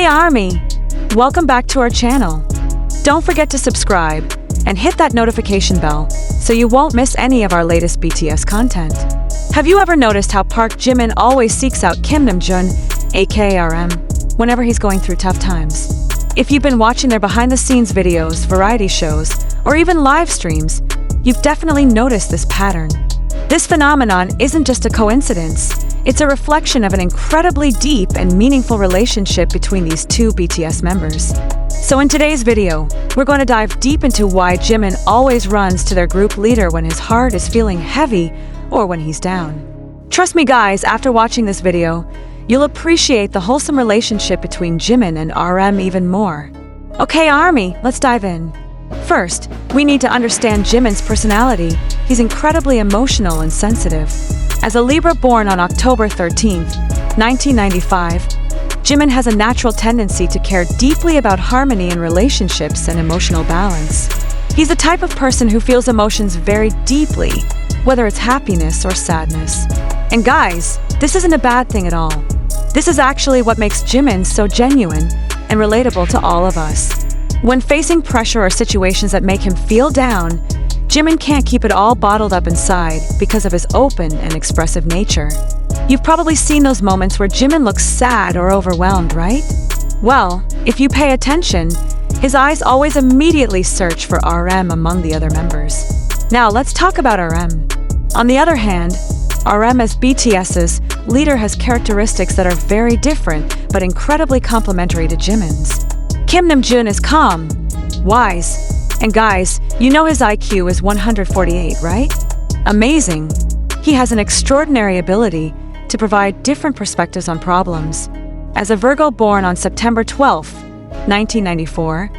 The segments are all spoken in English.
Hey ARMY! Welcome back to our channel. Don't forget to subscribe and hit that notification bell so you won't miss any of our latest BTS content. Have you ever noticed how Park Jimin always seeks out Kimnamjoon, aka RM, whenever he's going through tough times? If you've been watching their behind-the-scenes videos, variety shows, or even live streams, you've definitely noticed this pattern. This phenomenon isn't just a coincidence. It's a reflection of an incredibly deep and meaningful relationship between these two BTS members. So in today's video, we're going to dive deep into why Jimin always runs to their group leader when his heart is feeling heavy or when he's down. Trust me guys, after watching this video, you'll appreciate the wholesome relationship between Jimin and RM even more. Okay ARMY, let's dive in. First, we need to understand Jimin's personality. He's incredibly emotional and sensitive. As a Libra born on October 13, 1995, Jimin has a natural tendency to care deeply about harmony in relationships and emotional balance. He's the type of person who feels emotions very deeply, whether it's happiness or sadness. And guys, this isn't a bad thing at all. This is actually what makes Jimin so genuine and relatable to all of us. When facing pressure or situations that make him feel down, Jimin can't keep it all bottled up inside because of his open and expressive nature. You've probably seen those moments where Jimin looks sad or overwhelmed, right? Well, if you pay attention, his eyes always immediately search for RM among the other members. Now let's talk about RM. On the other hand, RM as BTS's leader has characteristics that are very different but incredibly complementary to Jimin's. Kimnamjoon is calm, wise, and guys, you know his IQ is 148, right? Amazing! He has an extraordinary ability to provide different perspectives on problems. As a Virgo born on September 12, 1994,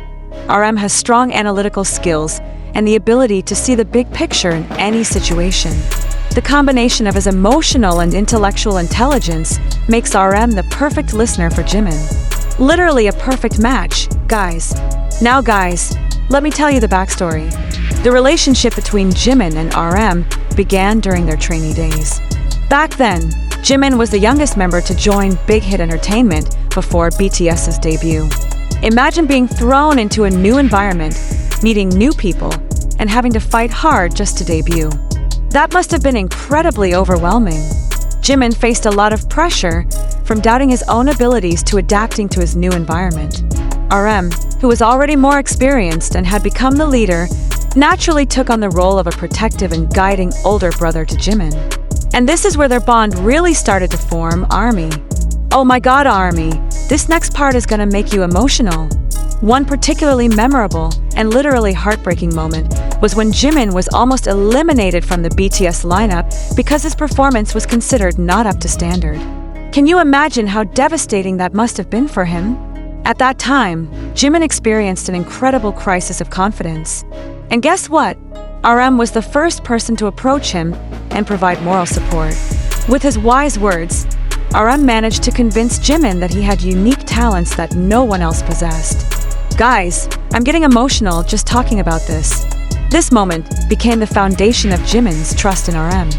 RM has strong analytical skills and the ability to see the big picture in any situation. The combination of his emotional and intellectual intelligence makes RM the perfect listener for Jimin. Literally a perfect match, guys. Now guys, let me tell you the backstory. The relationship between Jimin and RM began during their trainee days. Back then, Jimin was the youngest member to join Big Hit Entertainment before BTS's debut. Imagine being thrown into a new environment, meeting new people, and having to fight hard just to debut. That must have been incredibly overwhelming. Jimin faced a lot of pressure from doubting his own abilities to adapting to his new environment. RM, who was already more experienced and had become the leader, naturally took on the role of a protective and guiding older brother to Jimin. And this is where their bond really started to form, ARMY. Oh my god ARMY, this next part is gonna make you emotional. One particularly memorable and literally heartbreaking moment was when Jimin was almost eliminated from the BTS lineup because his performance was considered not up to standard. Can you imagine how devastating that must have been for him? At that time, Jimin experienced an incredible crisis of confidence. And guess what? RM was the first person to approach him and provide moral support. With his wise words, RM managed to convince Jimin that he had unique talents that no one else possessed. Guys, I'm getting emotional just talking about this. This moment became the foundation of Jimin's trust in RM.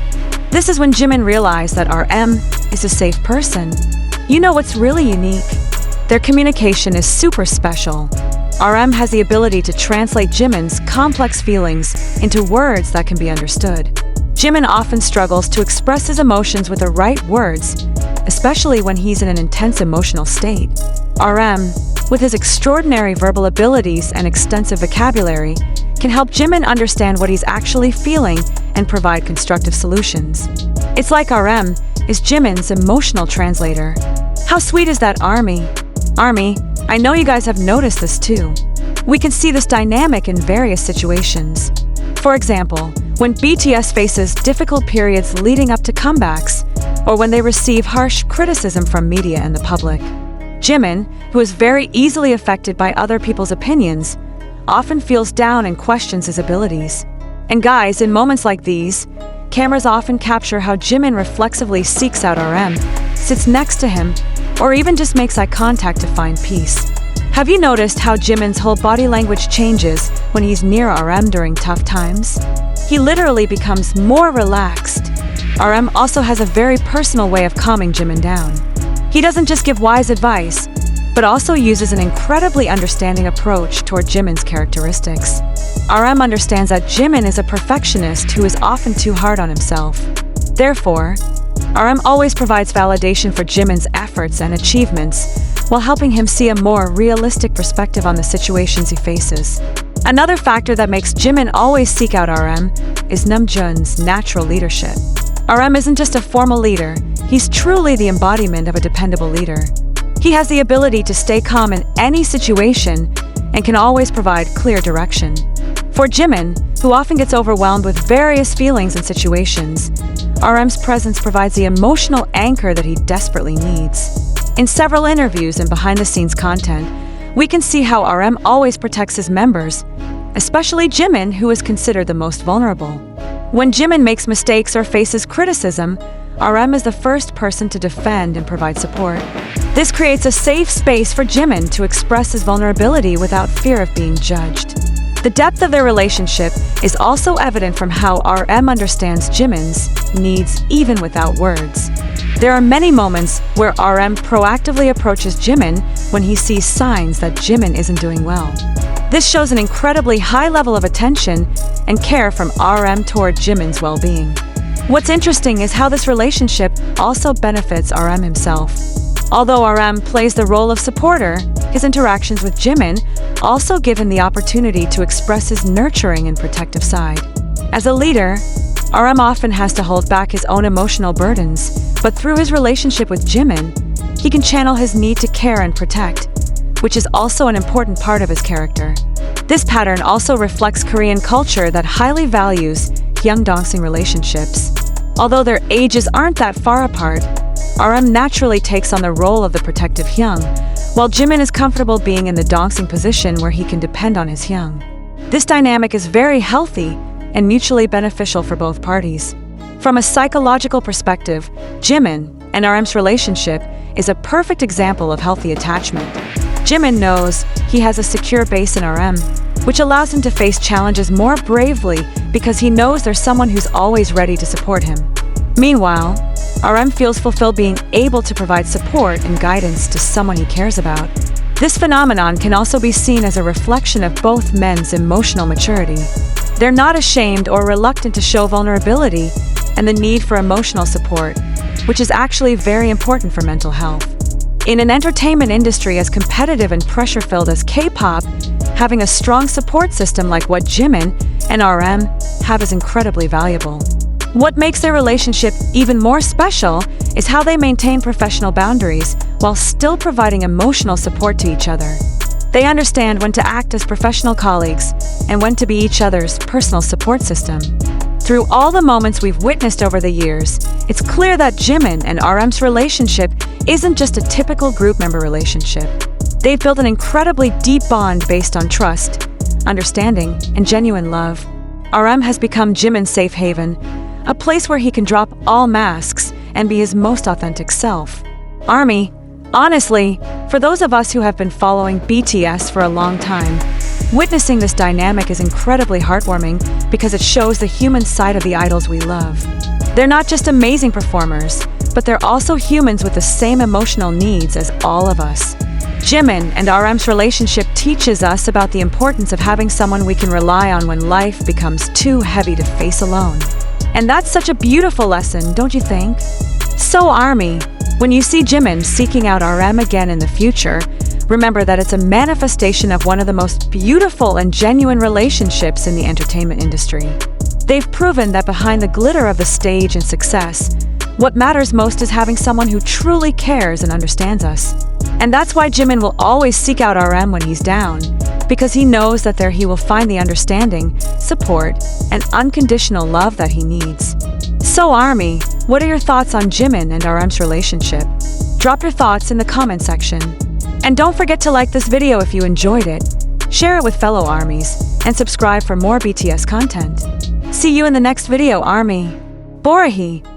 This is when Jimin realized that RM is a safe person. You know what's really unique? Their communication is super special. RM has the ability to translate Jimin's complex feelings into words that can be understood. Jimin often struggles to express his emotions with the right words, especially when he's in an intense emotional state. RM, with his extraordinary verbal abilities and extensive vocabulary, can help Jimin understand what he's actually feeling and provide constructive solutions. It's like RM is Jimin's emotional translator. How sweet is that, ARMY? ARMY, I know you guys have noticed this too. We can see this dynamic in various situations. For example, when BTS faces difficult periods leading up to comebacks, or when they receive harsh criticism from media and the public. Jimin, who is very easily affected by other people's opinions, often feels down and questions his abilities. And guys, in moments like these, cameras often capture how Jimin reflexively seeks out RM, sits next to him, or even just makes eye contact to find peace. Have you noticed how Jimin's whole body language changes when he's near RM during tough times? He literally becomes more relaxed. RM also has a very personal way of calming Jimin down. He doesn't just give wise advice, but also uses an incredibly understanding approach toward Jimin's characteristics. RM understands that Jimin is a perfectionist who is often too hard on himself. Therefore, RM always provides validation for Jimin's efforts and achievements, while helping him see a more realistic perspective on the situations he faces. Another factor that makes Jimin always seek out RM is Namjoon's natural leadership. RM isn't just a formal leader, he's truly the embodiment of a dependable leader. He has the ability to stay calm in any situation and can always provide clear direction. For Jimin, who often gets overwhelmed with various feelings and situations, RM's presence provides the emotional anchor that he desperately needs. In several interviews and behind-the-scenes content, we can see how RM always protects his members, especially Jimin, who is considered the most vulnerable. When Jimin makes mistakes or faces criticism, RM is the first person to defend and provide support. This creates a safe space for Jimin to express his vulnerability without fear of being judged. The depth of their relationship is also evident from how RM understands Jimin's needs even without words. There are many moments where RM proactively approaches Jimin when he sees signs that Jimin isn't doing well. This shows an incredibly high level of attention and care from RM toward Jimin's well-being. What's interesting is how this relationship also benefits RM himself. Although RM plays the role of supporter, his interactions with Jimin also give him the opportunity to express his nurturing and protective side. As a leader, RM often has to hold back his own emotional burdens, but through his relationship with Jimin, he can channel his need to care and protect, which is also an important part of his character. This pattern also reflects Korean culture that highly values hyung-dongsing relationships. Although their ages aren't that far apart, RM naturally takes on the role of the protective hyung, while Jimin is comfortable being in the dongsing position where he can depend on his hyung. This dynamic is very healthy and mutually beneficial for both parties. From a psychological perspective, Jimin and RM's relationship is a perfect example of healthy attachment. Jimin knows he has a secure base in RM, which allows him to face challenges more bravely because he knows there's someone who's always ready to support him. Meanwhile, RM feels fulfilled being able to provide support and guidance to someone he cares about. This phenomenon can also be seen as a reflection of both men's emotional maturity. They're not ashamed or reluctant to show vulnerability and the need for emotional support, which is actually very important for mental health. In an entertainment industry as competitive and pressure-filled as K-pop, having a strong support system like what Jimin and RM have is incredibly valuable. What makes their relationship even more special is how they maintain professional boundaries while still providing emotional support to each other. They understand when to act as professional colleagues and when to be each other's personal support system. Through all the moments we've witnessed over the years, it's clear that Jimin and RM's relationship isn't just a typical group member relationship. They've built an incredibly deep bond based on trust, understanding, and genuine love. RM has become Jimin's safe haven, a place where he can drop all masks and be his most authentic self. Army, honestly, for those of us who have been following BTS for a long time, witnessing this dynamic is incredibly heartwarming because it shows the human side of the idols we love. They're not just amazing performers, but they're also humans with the same emotional needs as all of us. Jimin and RM's relationship teaches us about the importance of having someone we can rely on when life becomes too heavy to face alone. And that's such a beautiful lesson, don't you think? So ARMY, when you see Jimin seeking out RM again in the future, remember that it's a manifestation of one of the most beautiful and genuine relationships in the entertainment industry. They've proven that behind the glitter of the stage and success, what matters most is having someone who truly cares and understands us. And that's why Jimin will always seek out RM when he's down, because he knows that there he will find the understanding, support, and unconditional love that he needs. So ARMY, what are your thoughts on Jimin and RM's relationship? Drop your thoughts in the comment section. And don't forget to like this video if you enjoyed it, share it with fellow ARMYs, and subscribe for more BTS content. See you in the next video, ARMY. Borahi.